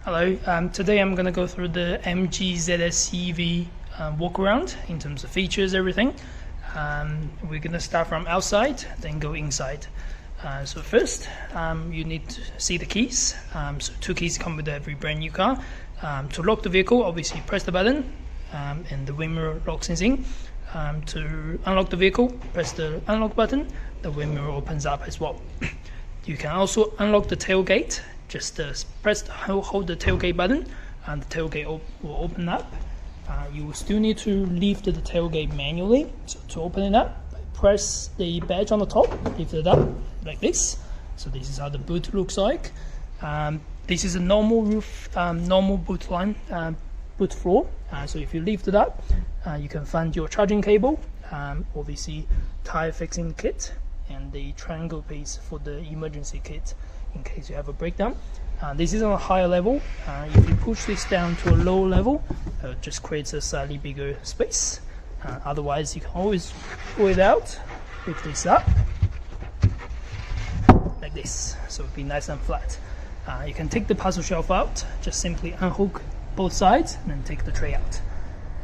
Hello, today I'm going to go through the MG ZS walk around in terms of features, everything. We're going to start from outside, then go inside. So first, you need to see the keys. So 2 keys come with every brand new car. To lock the vehicle, obviously press the button and the wind mirror locks in. To unlock the vehicle, press the unlock button, the wind mirror opens up as well. You can also unlock the tailgate. Just hold the tailgate button and the tailgate will open up. You will still need to lift the tailgate manually. So to open it up, press the badge on the top, lift it up like this. So this is how the boot looks like. This is a normal roof, normal boot line, boot floor. So if you lift it up, you can find your charging cable, obviously tire fixing kit, and the triangle piece for the emergency kit in case you have a breakdown. This is on a higher level. If you push this down to a low level, it just creates a slightly bigger space. Otherwise, you can always pull it out, lift this up like this, so it'll be nice and flat. You can take the parcel shelf out, just simply unhook both sides and then take the tray out.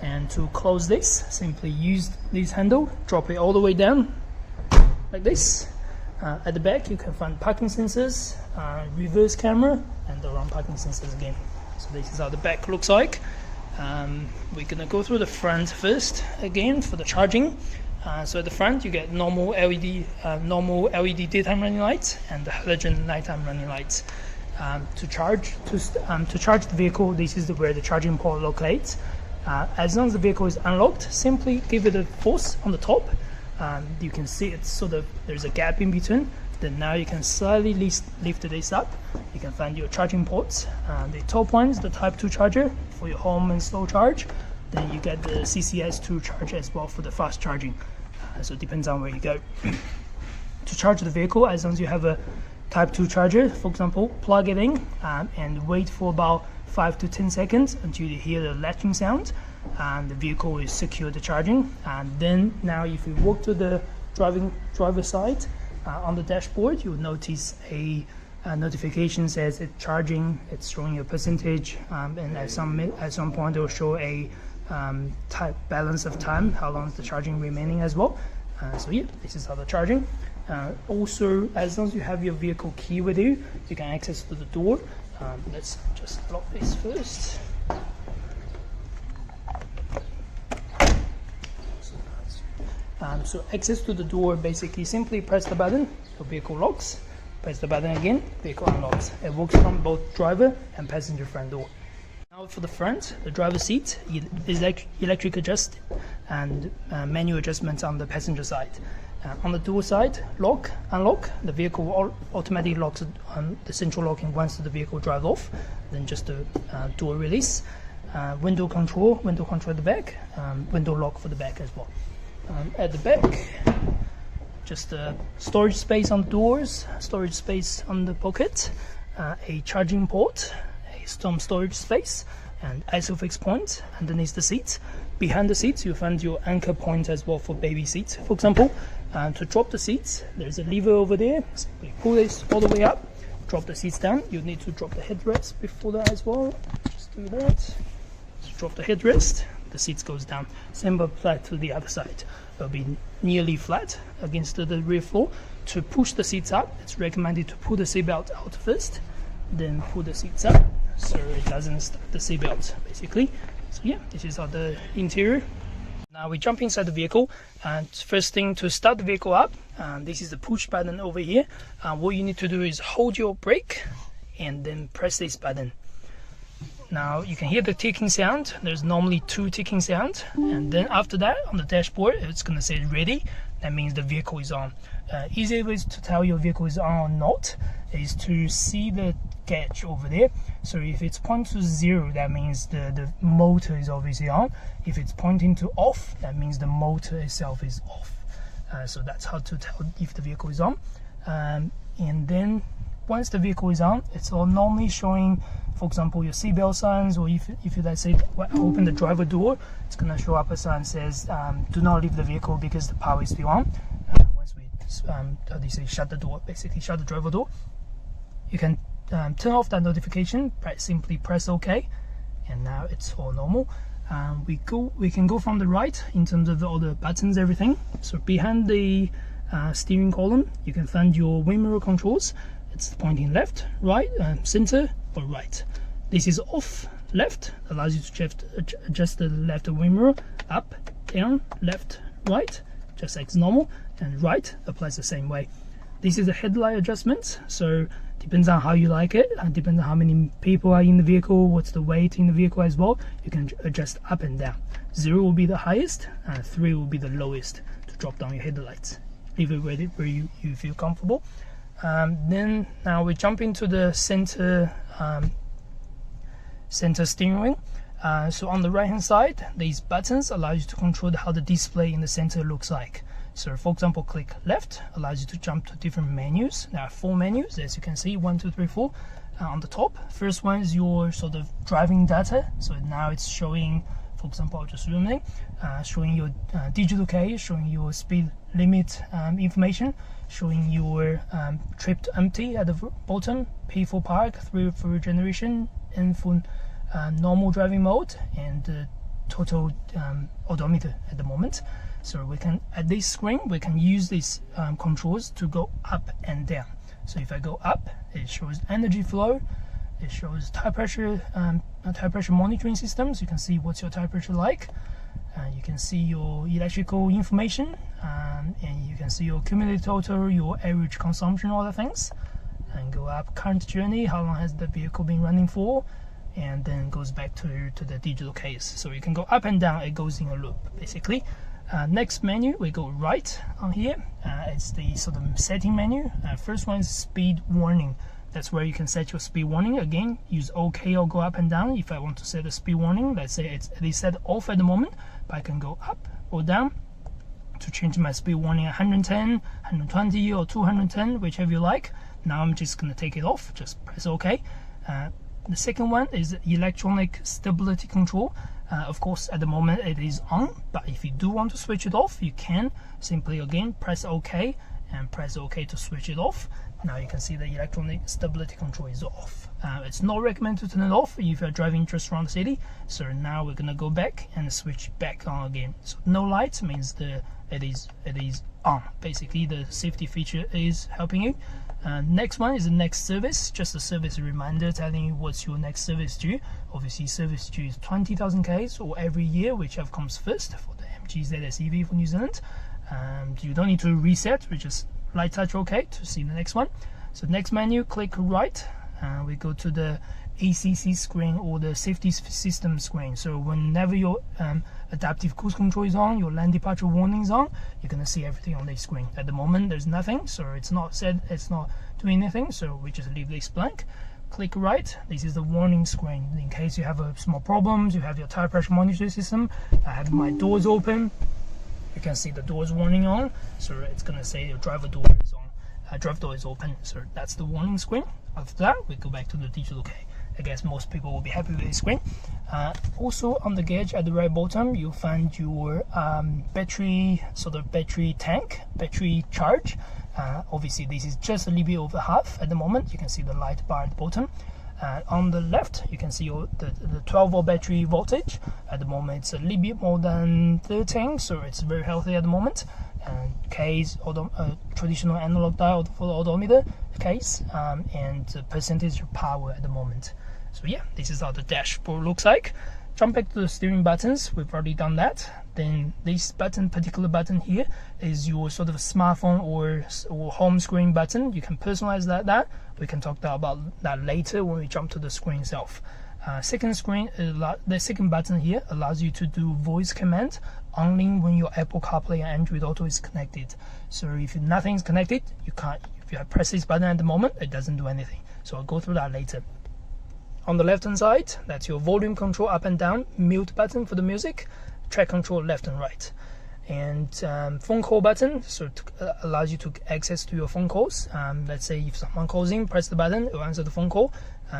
And to close this, simply use this handle, drop it all the way down like this. At the back you can find parking sensors, reverse camera, and the round parking sensors again. So this is how the back looks like. We're gonna go through the front first again for the charging. So at the front you get normal LED daytime running lights and the halogen nighttime running lights. To charge the vehicle, this is where the charging port locates. As long as the vehicle is unlocked, simply give it a force on the top. You can see it's sort of, there's a gap in between. Then now you can slightly lift this up. You can find your charging ports. The top one is the Type 2 charger for your home and slow charge. Then you get the CCS2 charger as well for the fast charging. So it depends on where you go. To charge the vehicle, as long as you have a Type 2 charger, for example, plug it in and wait for about 5 to 10 seconds until you hear the latching sound. And the vehicle is secure to charging. And then now if you walk to the driver side, on the dashboard you'll notice a notification says it's charging, it's showing a percentage, and at some point it will show a balance of time, how long is the charging remaining as well. So yeah, this is how the charging. Also, as long as you have your vehicle key with you, you can access to the door. Let's just lock this first. So access to the door, basically simply press the button, the vehicle locks, press the button again, vehicle unlocks. It works from both driver and passenger front door. Now for the front, the driver's seat is electric adjust and manual adjustments on the passenger side. On the door side, lock, unlock, the vehicle automatically locks on the central locking once the vehicle drives off, then just the door release. Window control at the back, window lock for the back as well. At the back, just storage space on the doors, storage space on the pocket, a charging port, some storage space, and ISOFIX point underneath the seats. Behind the seats you'll find your anchor point as well for baby seats, for example. To drop the seats, there's a lever over there. Simply pull this all the way up, drop the seats down. You need to drop the headrest before that as well. Just do that. So drop the headrest, the seats goes down. Same apply to the other side. It'll be nearly flat against the rear floor. To push the seats up, it's recommended to pull the seatbelt out first, then pull the seats up so it doesn't stop the seatbelt basically. So yeah, this is how the interior. Now we jump inside the vehicle, and first thing to start the vehicle up, this is the push button over here. What you need to do is hold your brake and then press this button. Now you can hear the ticking sound. There's normally 2 ticking sounds, and then after that on the dashboard it's gonna say ready. That means the vehicle is on. Easy ways to tell your vehicle is on or not is to see the gauge over there. So if it's pointing to 0, that means the motor is obviously on. If it's pointing to off, that means the motor itself is off. So that's how to tell if the vehicle is on. And then once the vehicle is on, it's all normally showing, for example, your seatbelt signs, or if you let's say open the driver door, it's gonna show up a sign says do not leave the vehicle because the power is still on. Once we shut the door, basically shut the driver door, you can turn off that notification, simply press OK, and now it's all normal. We can go from the right in terms of all the buttons, everything. So behind the steering column, you can find your wing mirror controls. It's pointing left, right, center, or right. This is off. Left allows you to adjust the left wing mirror, up, down, left, right, just like normal, and right applies the same way. This is a headlight adjustment, so depends on how you like it, and depends on how many people are in the vehicle, what's the weight in the vehicle as well. You can adjust up and down. 0 will be the highest, and 3 will be the lowest to drop down your headlights. Leave it where you feel comfortable. Then now we jump into the center steering wheel. So on the right hand side, these buttons allow you to control how the display in the center looks like. So for example, click left allows you to jump to different menus. There are 4 menus, as you can see, 1, 2, 3, 4 on the top. First one is your sort of driving data. So now it's showing, for example, I'll just zoom in, showing your digital keys, showing your speed limit information, showing your trip to empty at the bottom, P for park, 3 for regeneration, N for normal driving mode, and total odometer at the moment. So we can, at this screen, we can use these controls to go up and down. So if I go up, it shows energy flow, it shows tire pressure monitoring systems. You can see what's your tire pressure like, you can see your electrical information, and you can see your cumulative total, your average consumption, all the things. And go up, current journey, how long has the vehicle been running for, and then goes back to the digital case. So you can go up and down, it goes in a loop basically. Next menu, we go right on here. It's the sort of setting menu. First one is speed warning. That's where you can set your speed warning. Again, use OK or go up and down. If I want to set a speed warning, let's say it is set off at the moment, but I can go up or down to change my speed warning 110, 120 or 210, whichever you like. Now I'm just going to take it off, just press OK. The second one is electronic stability control. Of course, at the moment it is on, but if you do want to switch it off, you can simply again press OK and press OK to switch it off. Now you can see the electronic stability control is off. It's not recommended to turn it off if you're driving just around the city. So now we're gonna go back and switch back on again. So no lights means it is on. Basically, the safety feature is helping you. Next one is the next service, just a service reminder telling you what's your next service due. Obviously, service due is 20,000 Ks or every year, whichever comes first for the MG ZS EV for New Zealand. You don't need to reset, we just light touch OK to see the next one. So next menu, click right, we go to the ACC screen or the safety system screen. So whenever your adaptive cruise control is on, your lane departure warning is on, you're going to see everything on this screen. At the moment there's nothing, so it's not doing anything, so we just leave this blank. Click right, this is the warning screen. In case you have small problems, you have your tire pressure monitoring system. I have my doors open, you can see the doors warning on, so it's going to say your driver door is on, driver door is open, so that's the warning screen. After that, we go back to the digital key. I guess most people will be happy with this screen. Also on the gauge at the right bottom, you'll find your battery tank, battery charge. Obviously this is just a little bit over half at the moment. You can see the light bar at the bottom. On the left, you can see the 12 volt battery voltage. At the moment it's a little bit more than 13, so it's very healthy at the moment. And case, traditional analog dial for the odometer case, and percentage of power at the moment. So yeah, this is how the dashboard looks like. Jump back to the steering buttons, we've already done that. Then this particular button here is your sort of smartphone or home screen button. You can personalize that. We can talk about that later when we jump to the screen itself. Second screen, the second button here allows you to do voice command only when your Apple CarPlay and Android Auto is connected. So if nothing's connected, you can't. If you press this button at the moment, it doesn't do anything. So I'll go through that later. On the left hand side, that's your volume control up and down, mute button for the music, track control left and right, and phone call button, so it allows you to access to your phone calls. Let's say if someone calls in, press the button, it will answer the phone call.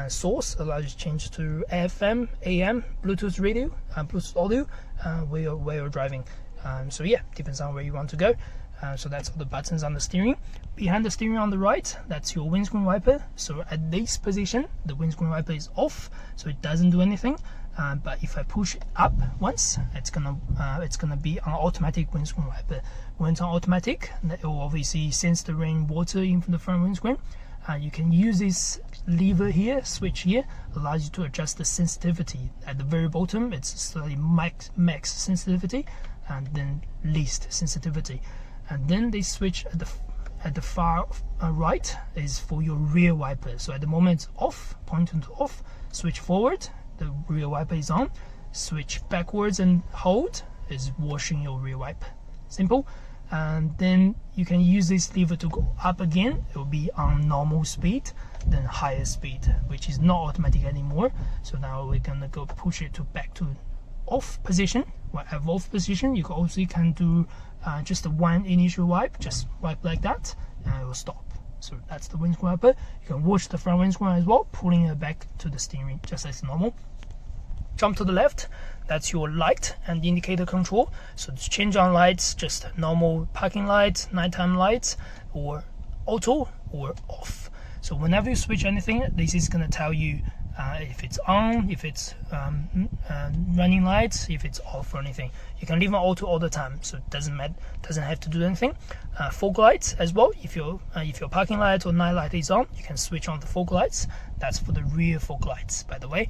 Source allows you to change to FM, AM, Bluetooth radio, Bluetooth audio, where you're driving. So yeah, depends on where you want to go. So that's all the buttons on the steering. Behind the steering on the right, that's your windscreen wiper. So at this position, the windscreen wiper is off, so it doesn't do anything. But if I push it up once, it's gonna be an automatic windscreen wiper. When it's on automatic, it will obviously sense the rain water in from the front windscreen. You can use this lever here, switch here, allows you to adjust the sensitivity. At the very bottom, it's slightly max sensitivity, and then least sensitivity. And then the switch at the far right is for your rear wiper. So at the moment it's off, pointing to off. Switch forward, the rear wiper is on. Switch backwards and hold is washing your rear wiper. Simple. And then you can use this lever to go up again. It will be on normal speed, then higher speed, which is not automatic anymore. So now we're gonna go push it back to off position. Well, at off position, you also can do just a one initial wipe, just wipe like that, and it will stop. So that's the windscreen wiper. You can watch the front windscreen as well, pulling it back to the steering just as normal. Jump to the left, that's your light and indicator control. So to change on lights, just normal parking lights, nighttime lights, or auto or off. So whenever you switch anything, this is going to tell you if it's on, if it's running lights, if it's off or anything. You can leave on auto all the time, so it doesn't have to do anything. Fog lights as well. If your parking light or night light is on, you can switch on the fog lights. That's for the rear fog lights, by the way.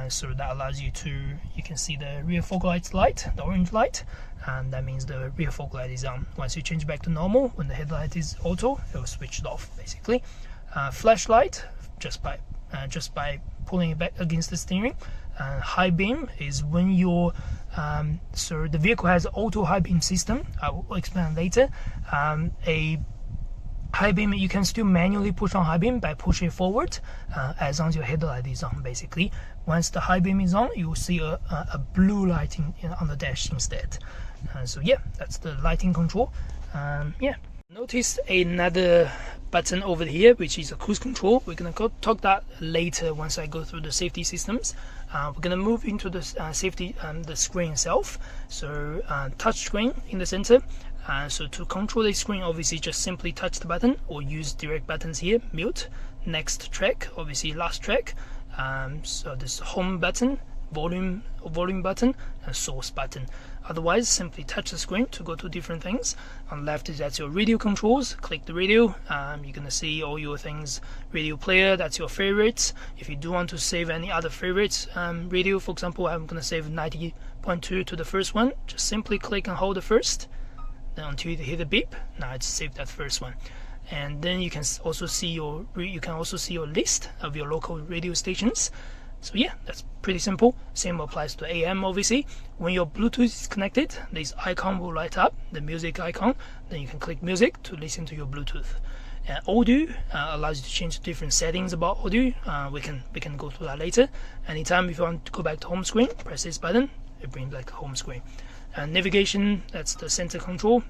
So that allows you can see the rear fog lights light, the orange light, and that means the rear fog light is on. Once you change back to normal, when the headlight is auto, it will switch it off basically. Flashlight, just by pulling it back against the steering. High beam is when so the vehicle has auto high beam system. I will explain later. A high beam, you can still manually push on high beam by pushing forward as long as your headlight is on basically. Once the high beam is on, you will see a blue lighting on the dash instead. So yeah, that's the lighting control. Yeah. Notice another button over here, which is a cruise control. We're going to talk that later once I go through the safety systems. We're going to move into the safety the screen itself. So touch screen in the center. So to control the screen, obviously just simply touch the button or use direct buttons here. Mute, next track, obviously last track. So this home button, volume button, and source button. Otherwise, simply touch the screen to go to different things. On the left is that's your radio controls. Click the radio. You're gonna see all your things. Radio player, that's your favorites. If you do want to save any other favorites radio, for example, I'm gonna save 90.2 to the first one. Just simply click and hold the first. Then until you hear the beep, now it's saved that first one. And then you can also see your list of your local radio stations. So yeah, that's pretty simple. Same applies to AM obviously. When your Bluetooth is connected, this icon will light up, the music icon. Then you can click music to listen to your Bluetooth. Audio allows you to change different settings about audio. We can go through that later. Anytime if you want to go back to home screen, press this button. It brings back home screen. Navigation, that's the center control.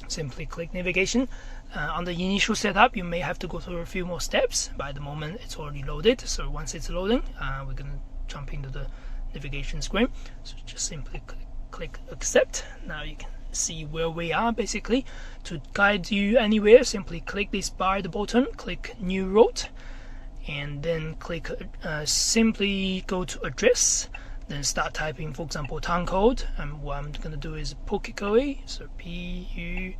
Simply click navigation. On the initial setup, you may have to go through a few more steps. By the moment, it's already loaded. So once it's loading, we're going to jump into the navigation screen. So just simply click accept. Now you can see where we are basically. To guide you anywhere, simply click this bar at the bottom, click new route, and then click simply go to address. Then start typing, for example, town code. And what I'm going to do is Pukekohe, so Puke.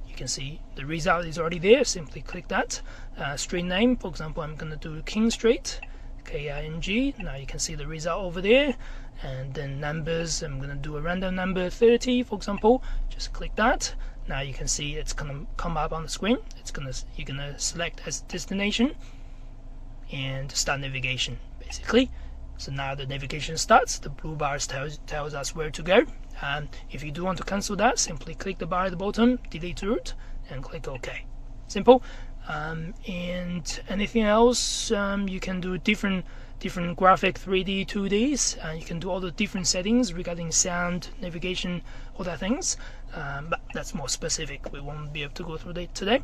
You can see the result is already there. Simply click that. Street name, for example, I'm going to do King Street, King. Now you can see the result over there. And then numbers, I'm going to do a random number 30, for example. Just click that. Now you can see it's going to come up on the screen. You're going to select as destination and start navigation, basically. So now the navigation starts. The blue bar tells us where to go. If you do want to cancel that, simply click the bar at the bottom, delete route, and click OK. Simple. And anything else, you can do different graphic 3D, 2Ds. You can do all the different settings regarding sound, navigation, all that things. But that's more specific. We won't be able to go through that today.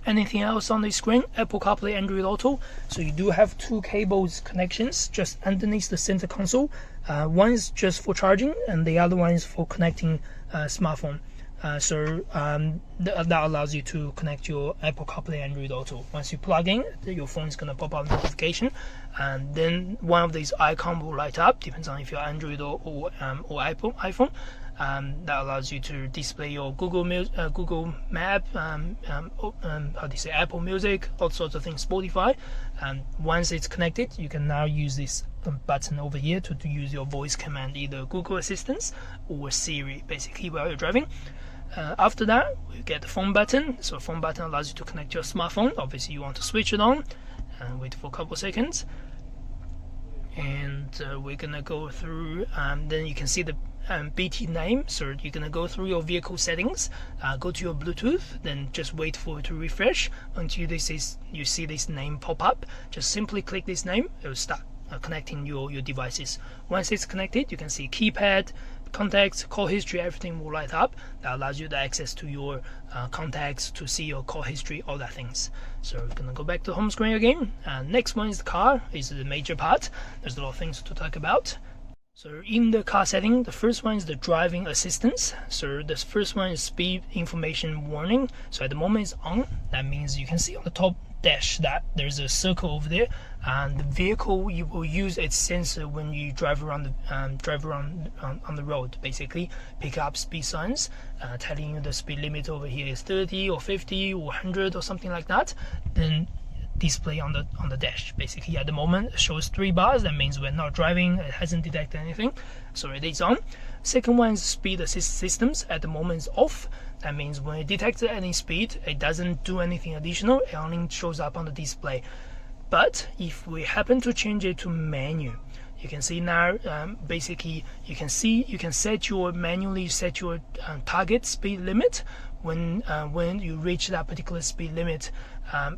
anything else on the screen, Apple CarPlay, Android Auto. So you do have two cables connections just underneath the center console. One is just for charging, and the other one is for connecting smartphone. That allows you to connect your Apple CarPlay, Android Auto. Once you plug in, your phone is going to pop up notification, and then one of these icons will light up. Depends on if you're Android or iPhone. That allows you to display your Google Map, Apple Music, all sorts of things, Spotify. And once it's connected, you can now use this button over here to use your voice command, either Google Assistant or Siri, basically, while you're driving. After that, we get the phone button. So phone button allows you to connect your smartphone. Obviously, you want to switch it on and wait for a couple seconds. And we're gonna go through, then you can see the BT name. So you're gonna go through your vehicle settings, go to your Bluetooth, then just wait for it to refresh until you see this name pop up. Just simply click this name, it will start connecting your devices. Once it's connected, you can see keypad, contacts, call history, everything will light up. That allows you the access to your contacts, to see your call history, all that things. So we're gonna go back to home screen again. Next one is the car, is the major part. There's a lot of things to talk about. So in the car setting, the first one is the driving assistance. So the first one is speed information warning. So at the moment it's on. That means you can see on the top dash that there's a circle over there, and the vehicle, you will use its sensor when you drive around on the road. Basically, pick up speed signs, telling you the speed limit over here is 30 or 50 or 100 or something like that. Then display on the dash. Basically, at the moment it shows 3 bars. That means we're not driving, it hasn't detected anything, so it is on. Second one is speed assist systems. At the moment it's off. That means when it detects any speed, it doesn't do anything additional, it only shows up on the display. But if we happen to change it to menu, you can see now, basically you can manually set your target speed limit. When you reach that particular speed limit,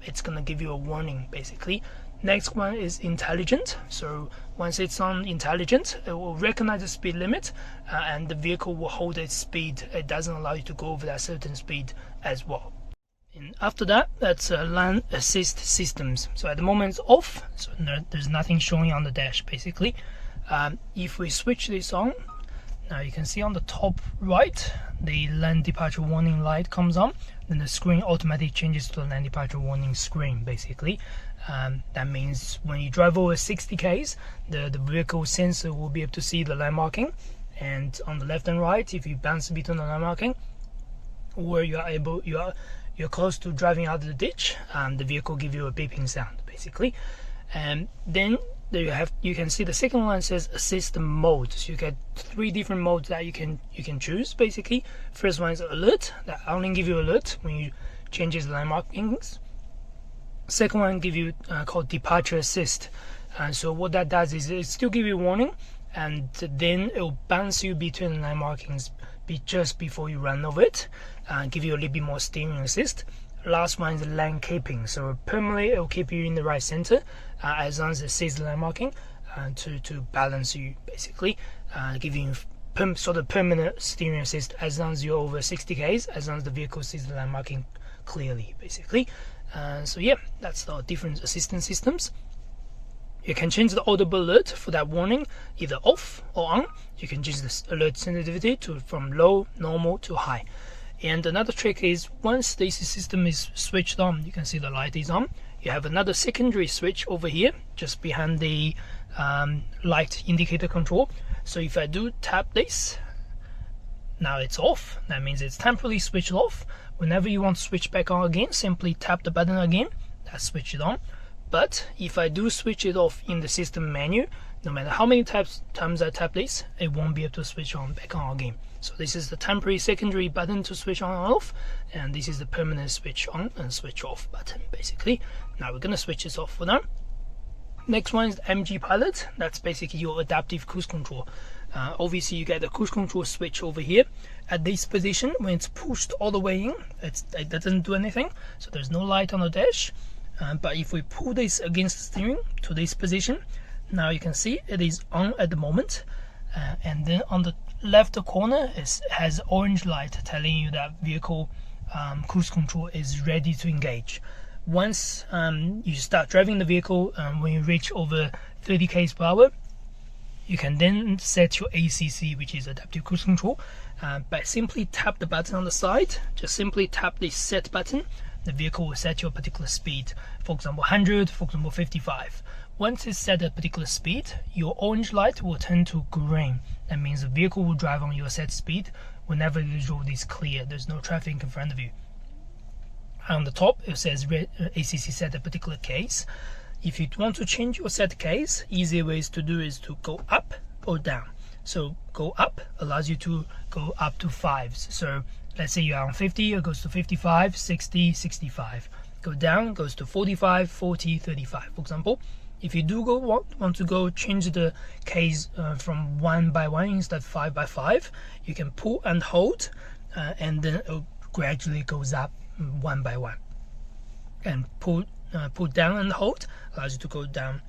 it's gonna give you a warning, basically. Next one is intelligent. So once it's on intelligent, it will recognize the speed limit, and the vehicle will hold its speed. It doesn't allow you to go over that certain speed as well. And after that, that's lane assist systems. So at the moment it's off, so there's nothing showing on the dash, basically. If we switch this on, now you can see on the top right, the lane departure warning light comes on. Then the screen automatically changes to the lane departure warning screen, basically. That means when you drive over 60 k's, the vehicle sensor will be able to see the lane marking. And on the left and right, if you bounce between the lane marking, or you're close to driving out of the ditch, the vehicle give you a beeping sound, basically. And then you can see the second one says assist mode. So you get 3 different modes that you can choose, basically. First one is alert, that only give you alert when you changes the lane markings. Second one give you called departure assist, and so what that does is it still give you warning, and then it will bounce you between the lane markings just before you run over it, and give you a little bit more steering assist. Last one is lane keeping, so permanently it will keep you in the right center, as long as it sees the lane marking, to balance you, basically, giving you sort of permanent steering assist as long as you're over 60 k's, as long as the vehicle sees the lane marking clearly, basically. So yeah, that's the different assistance systems. You can change the audible alert for that warning, either off or on. You can change the alert sensitivity from low, normal to high. And another trick is, once the system is switched on, you can see the light is on. You have another secondary switch over here, just behind the light indicator control. So if I do tap this, now it's off. That means it's temporarily switched off. Whenever you want to switch back on again, simply tap the button again, that switch it on. But if I do switch it off in the system menu, no matter how many times I tap this, it won't be able to switch on back on again. So this is the temporary secondary button to switch on and off, and this is the permanent switch on and switch off button, basically. Now we're gonna switch this off for now. Next one is the MG Pilot. That's basically your adaptive cruise control. Obviously you get the cruise control switch over here. At this position, when it's pushed all the way in, it doesn't do anything, so there's no light on the dash. But if we pull this against the steering to this position, now you can see it is on at the moment, and then on the left corner it has orange light telling you that vehicle cruise control is ready to engage. Once you start driving the vehicle, when you reach over 30 km per hour, you can then set your ACC, which is adaptive cruise control, by simply tap the button on the side. Just simply tap the set button. The vehicle will set your particular speed, for example 100, for example 55. Once it's set a particular speed, your orange light will turn to green. That means the vehicle will drive on your set speed whenever the road is clear, there's no traffic in front of you. On the top it says ACC set a particular case. If you want to change your set case, easy ways to do is to go up or down. So go up allows you to go up to 5s. So let's say you are on 50, it goes to 55, 60, 65. Go down, goes to 45, 40, 35, for example. If you do want to go change the case from 1 by 1 instead of 5 by 5, you can pull and hold, and then it gradually goes up 1 by 1. And pull down and hold allows you to go down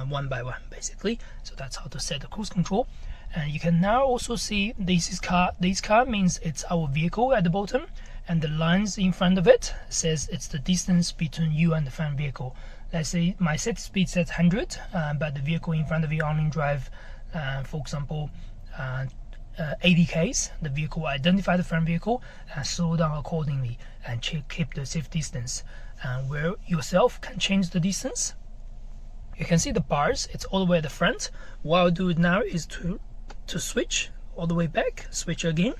1 by 1, basically. So that's how to set the cruise control. And you can now also see this car means it's our vehicle at the bottom, and the lines in front of it says it's the distance between you and the front vehicle. Let's say my set speed set 100, but the vehicle in front of you only drive, for example, 80 km. The vehicle will identify the front vehicle and slow down accordingly and keep the safe distance. Where yourself can change the distance. You can see the bars, it's all the way at the front. What I'll do now is to switch all the way back, switch again.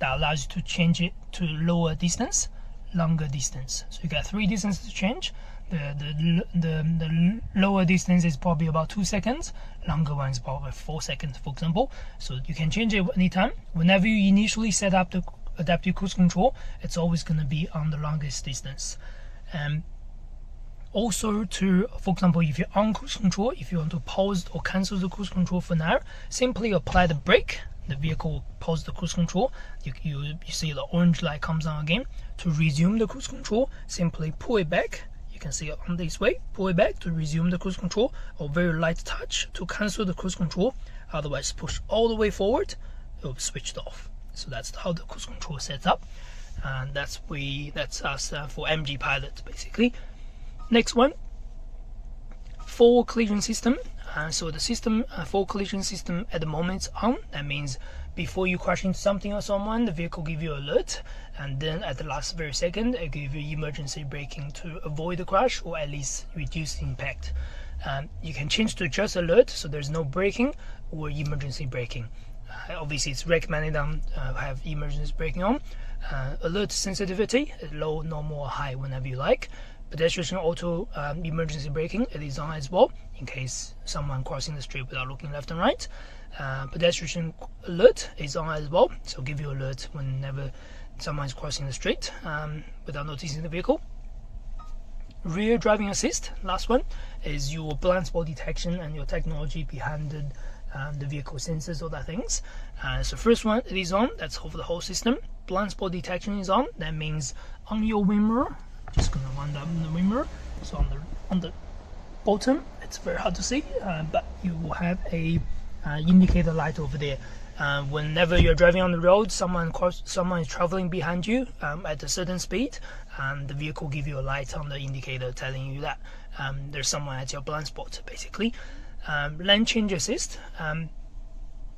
That allows you to change it to lower distance, longer distance. So you got 3 distances to change. The lower distance is probably about 2 seconds, longer one is probably 4 seconds, for example. So you can change it anytime. Whenever you initially set up the adaptive cruise control, it's always going to be on the longest distance. Also, for example, if you're on cruise control, if you want to pause or cancel the cruise control for now, simply apply the brake. The vehicle will pause the cruise control. You see the orange light comes on again. To resume the cruise control, simply pull it back. You can see it on this way. Pull it back to resume the cruise control, or very light touch to cancel the cruise control. Otherwise, push all the way forward, it will be switched off. So that's how the cruise control is set up. And that's us for MG Pilot, basically. Next one, forward collision system. So the system, forward collision system at the moment is on. That means before you crash into something or someone, the vehicle give you alert, and then at the last very second, it give you emergency braking to avoid the crash or at least reduce the impact. You can change to just alert, so there's no braking or emergency braking. Obviously, it's recommended to have emergency braking on. Alert sensitivity is low, normal, or high, whenever you like. Pedestrian auto emergency braking, it is on as well, in case someone crossing the street without looking left and right. Pedestrian alert is on as well, so give you alert whenever someone is crossing the street without noticing the vehicle. Rear driving assist, last one, is your blind spot detection and your technology behind the vehicle sensors, all that things. So first one, it is on, that's over the whole system. Blind spot detection is on, that means on your wing mirror, just gonna wind up the wing mirror. So on the bottom, it's very hard to see, but you will have a indicator light over there. Whenever you're driving on the road, someone is traveling behind you at a certain speed, the vehicle will give you a light on the indicator telling you that there's someone at your blind spot, basically. Lane change assist,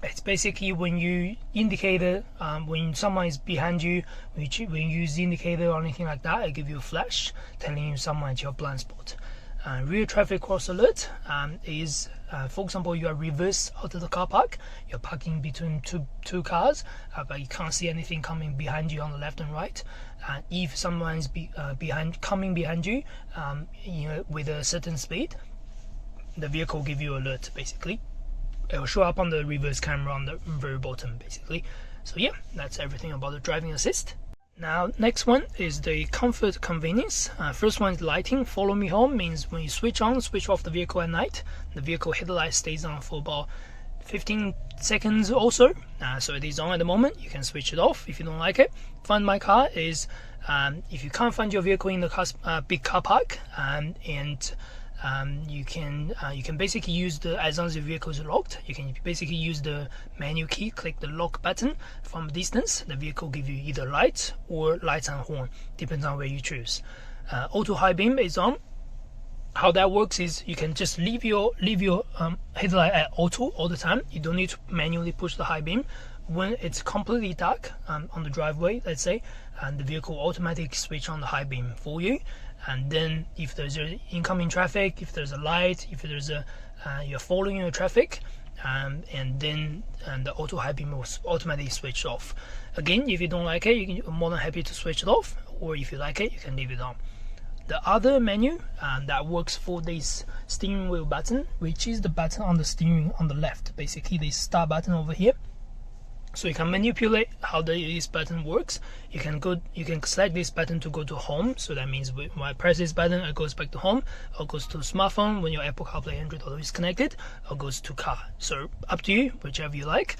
it's basically when you indicator, when someone is behind you, when you use the indicator or anything like that, it gives you a flash telling you someone at your blind spot. Rear traffic cross alert is, for example, you are reverse out of the car park, you're parking between two cars, but you can't see anything coming behind you on the left and right. If someone is coming behind you, with a certain speed, the vehicle will give you alert, basically. It will show up on the reverse camera on the very bottom, basically. So yeah, that's everything about the driving assist. Now, next one is the comfort convenience. First one is lighting. Follow me home means when you switch on, switch off the vehicle at night, the vehicle headlight stays on for about 15 seconds or so. So it is on at the moment. You can switch it off if you don't like it. Find my car is if you can't find your vehicle in the big car park, and you can basically use the, as long as the vehicle is locked, you can basically use the menu key, click the lock button. From a distance, the vehicle give you either lights or lights and horn, depends on where you choose. Auto high beam is on. How that works is you can just leave your headlight at auto all the time. You don't need to manually push the high beam. When it's completely dark on the driveway, let's say, and the vehicle will automatically switch on the high beam for you. And then if there's incoming traffic, if there's a light, if there's you're following your traffic, and then the auto high beam will automatically switch off. Again, if you don't like it, you're more than happy to switch it off, or if you like it, you can leave it on. The other menu that works for this steering wheel button, which is the button on the steering on the left, basically the start button over here. So you can manipulate how this button works. You can select this button to go to home. So that means when I press this button, it goes back to home, or goes to smartphone when your Apple CarPlay Android Auto is connected, or goes to car. So up to you, whichever you like.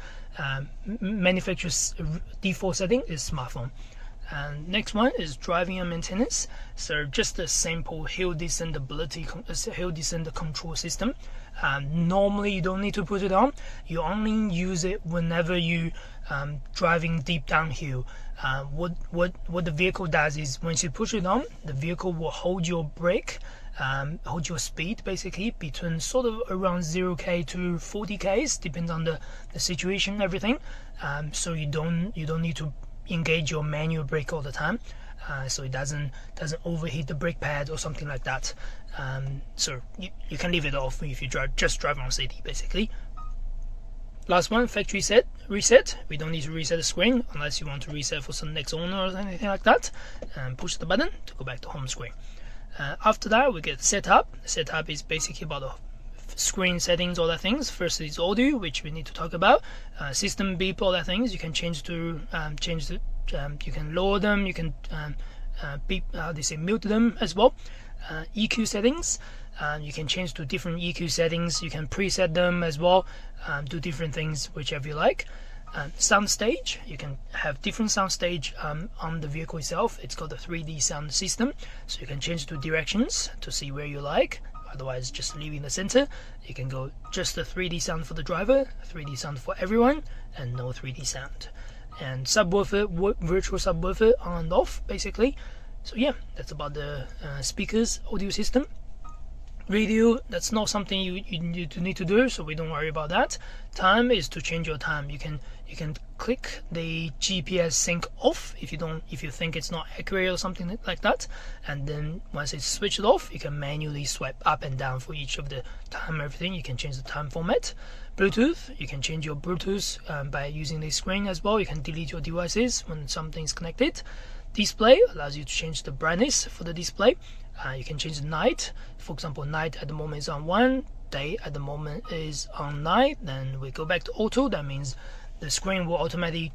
Manufacturer's default setting is smartphone. And next one is driving and maintenance. So just a simple hill descent control system. Normally you don't need to put it on. You only use it whenever you driving deep downhill. What the vehicle does is once you push it on, the vehicle will hold your brake, hold your speed basically between sort of around 0k to 40k's, depends on the situation, everything. So you don't need to engage your manual brake all the time, so it doesn't overheat the brake pad or something like that. So you can leave it off if you just drive on city basically. Last one, factory reset. We don't need to reset the screen unless you want to reset for some next owner or anything like that, and push the button to go back to home screen. After that we get setup. Setup is basically about the screen settings, all that things. First is audio, which we need to talk about. System beep, all that things. You can change to you can lower them, you can beep, mute them as well. EQ settings, you can change to different EQ settings. You can preset them as well, do different things whichever you like. Sound stage, you can have different sound stage on the vehicle itself. It's got a 3D sound system, so you can change to directions to see where you like. Otherwise, just leaving the center, you can go just the 3D sound for the driver, 3D sound for everyone, and no 3D sound. And subwoofer, virtual subwoofer on and off basically. So yeah, that's about the speakers audio system. Radio, that's not something you need to do, so we don't worry about that. Time is to change your time. You can click the GPS sync off if you think it's not accurate or something like that, and then once it's switched off, you can manually swipe up and down for each of the time, everything. You can change the time format. Bluetooth, you can change your Bluetooth by using this screen as well. You can delete your devices when something's connected. Display allows you to change the brightness for the display. You can change the night. For example, night at the moment is on 1, day at the moment is on 9. Then we go back to auto. That means the screen will automatically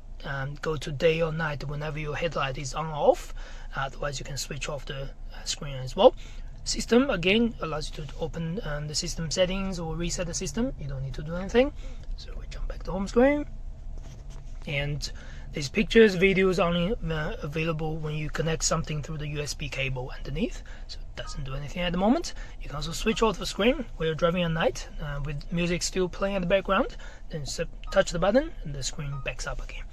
go to day or night whenever your headlight is on or off. Otherwise, you can switch off the screen as well. System, again, allows you to open the system settings or reset the system. You don't need to do anything. So we jump back to home screen. And these pictures, videos are only available when you connect something through the USB cable underneath, so it doesn't do anything at the moment. You can also switch off the screen while you're driving at night with music still playing in the background. Then touch the button and the screen backs up again.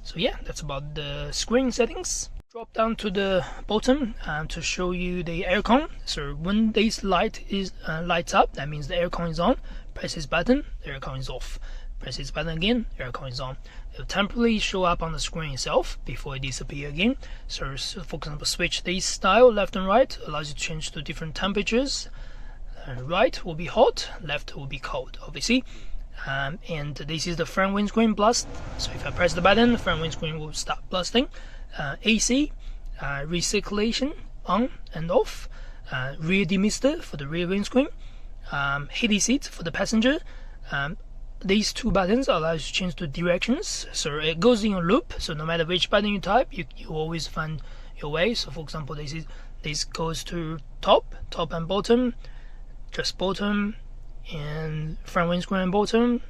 So yeah, that's about the screen settings. Drop down to the bottom to show you the aircon. So when this light is lights up, that means the aircon is on. Press this button, the aircon is off. Press this button again, aircon is on. It will temporarily show up on the screen itself before it disappears again. So for example, switch this style left and right, allows you to change to different temperatures. Right will be hot, left will be cold, obviously. And this is the front windscreen blast. So if I press the button, the front windscreen will start blasting. AC, recirculation on and off. Rear demister for the rear windscreen. Heated seat for the passenger. These two buttons allow you to change the directions, so it goes in a loop. So no matter which button you type, you always find your way. So for example, this goes to top and bottom, just bottom, and front windscreen and bottom,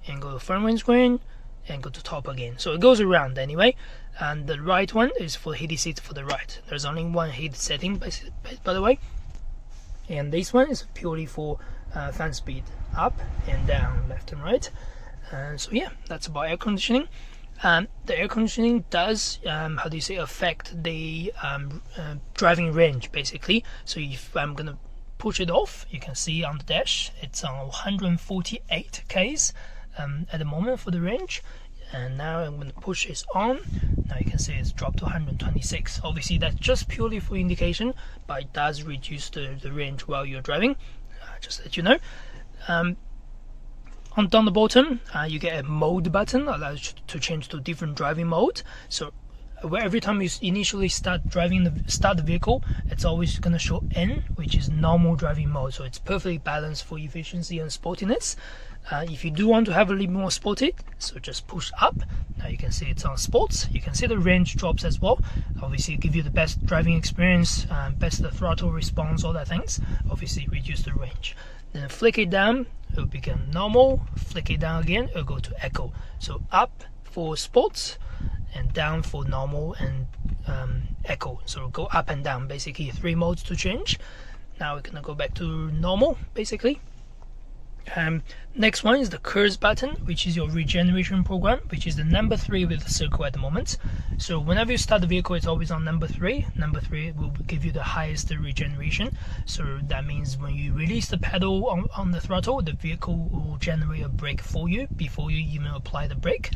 and go to front windscreen, and go to top again. So it goes around anyway. And the right one is for heated seat for the right. There's only one heat setting, by the way. and this one is purely for fan speed, up and down, left and right. So yeah, that's about air conditioning. The air conditioning does how do you say, affect the driving range basically. So if I'm gonna push it off, you can see on the dash it's on 148 k's at the moment for the range, and now I'm going to push this on. Now you can see it's dropped to 126. Obviously that's just purely for indication, but it does reduce the range while you're driving, just to let you know. Down the bottom you get a mode button, allows you to change to different driving mode. So where every time you initially start the vehicle, it's always going to show N, which is normal driving mode, so it's perfectly balanced for efficiency and sportiness. If you do want to have a little more sporty, so just push up. Now you can see it's on sports. You can see the range drops as well. Obviously give you the best driving experience, best the throttle response, all that things. Obviously reduce the range. Then flick it down, it will become normal. Flick it down again, it will go to echo. So up for sports and down for normal and echo. So go up and down, basically 3 modes to change. Now we're gonna go back to normal basically. Next one is the KERS button, which is your regeneration program, which is the number 3 with the circle at the moment. So whenever you start the vehicle, it's always on number 3. Number 3 will give you the highest regeneration. So that means when you release the pedal on the throttle, the vehicle will generate a brake for you before you even apply the brake.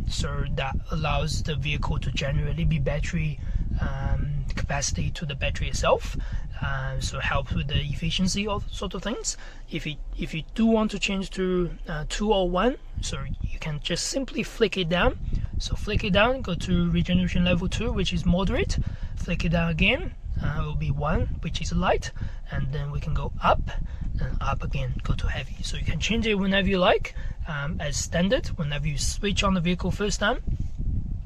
So that allows the vehicle to generally be battery capacity to the battery itself. So helps with the efficiency of sort of things. If you do want to change to 2 or 1, so you can just simply flick it down. So flick it down, go to regeneration level 2, which is moderate. Flick it down again, it will be 1, which is light, and then we can go up and up again, go to heavy. So you can change it whenever you like. As standard, whenever you switch on the vehicle first time,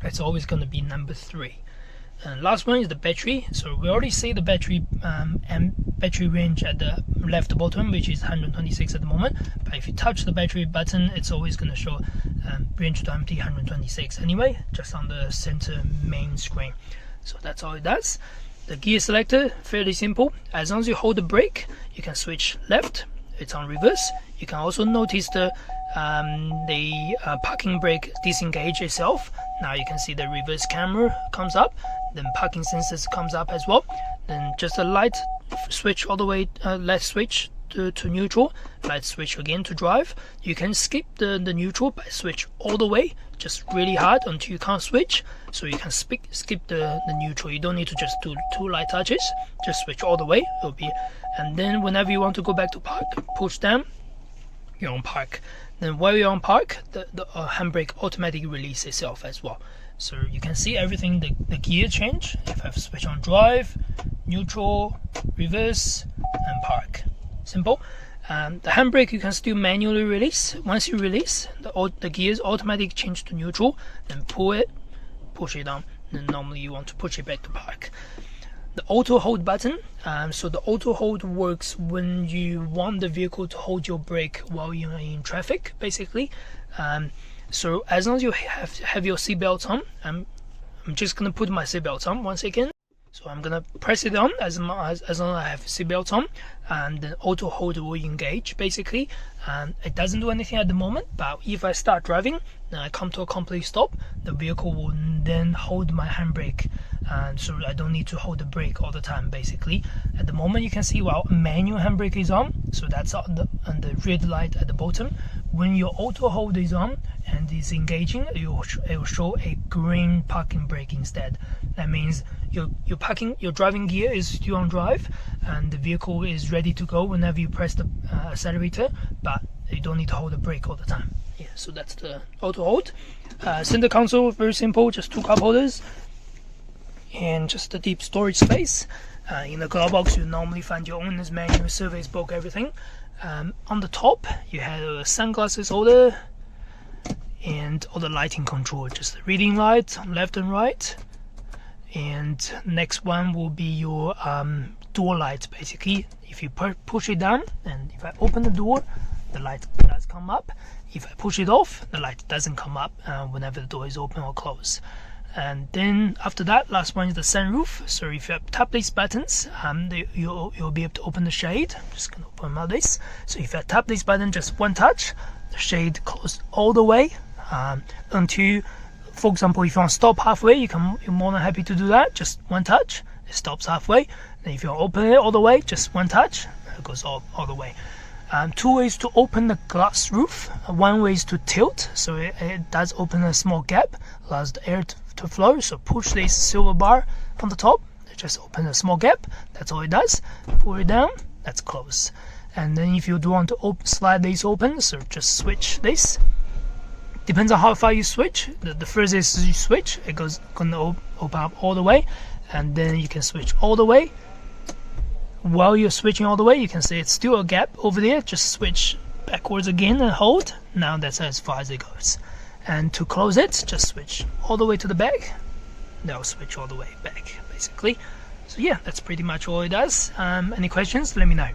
it's always going to be number 3. And last one is the battery. So we already see the battery battery range at the left bottom, which is 126 at the moment. But if you touch the battery button, it's always going to show range to empty 126 anyway, just on the center main screen. So that's all it does. The gear selector, fairly simple. As long as you hold the brake, you can switch left. It's on reverse. You can also notice the parking brake disengage itself. Now you can see the reverse camera comes up, then parking sensors comes up as well. Then just a light switch all the way, left switch to neutral, light switch again to drive. You can skip the neutral by switch all the way, just really hard until you can't switch. So you can skip the neutral. You don't need to just do 2 light touches, just switch all the way. It'll be, and then whenever you want to go back to park, push down, you're on park. Then while you're on park, the handbrake automatically release itself as well. So you can see everything, the gear change. If I switch on drive, neutral, reverse, and park. Simple. The handbrake you can still manually release. Once you release, the gears automatically change to neutral. Then pull it, push it down. Then normally you want to push it back to park. The auto hold button. So the auto hold works when you want the vehicle to hold your brake while you're in traffic, basically. So as long as you have your seatbelt on, I'm just gonna put my seatbelt on 1 second. So I'm gonna press it on as long as I have seatbelt on, and the auto hold will engage basically. It doesn't do anything at the moment, but if I start driving, then I come to a complete stop, the vehicle will then hold my handbrake, so I don't need to hold the brake all the time basically. At the moment you can see while manual handbrake is on, so that's on the red light at the bottom. When your auto hold is on and is engaging, it will show a green parking brake instead. That means your driving gear is still on drive and the vehicle is ready to go whenever you press the accelerator, but you don't need to hold the brake all the time. Yeah, so that's the auto hold. Center console, very simple, just 2 cup holders and just a deep storage space. In the glove box you normally find your owner's manual, service book, everything. On the top you have a sunglasses holder and all the lighting control, just the reading light on left and right. And next one will be your door light basically. If you push it down, and if I open the door, the light does come up. If I push it off, the light doesn't come up whenever the door is open or closed. And then after that, last one is the sunroof. So if you tap these buttons, you'll be able to open the shade. I'm just gonna open my this. So if you tap this button, just one touch, the shade closed all the way until, for example, if you want to stop halfway, you're more than happy to do that. Just one touch, it stops halfway. Then if you open it all the way, just one touch, it goes all the way. Two ways to open the glass roof. One way is to tilt, so it does open a small gap, allows the air to flow. So push this silver bar on the top, it just opens a small gap. That's all it does. Pull it down, that's closed. And then if you do want to slide this open, so just switch this. Depends on how far you switch. The first is you switch, it gonna open up all the way, and then you can switch all the way. While you're switching all the way, you can see it's still a gap over there. Just switch backwards again and hold. Now that's as far as it goes. And to close it, just switch all the way to the back. Now switch all the way back, basically. So yeah, that's pretty much all it does. Any questions? Let me know.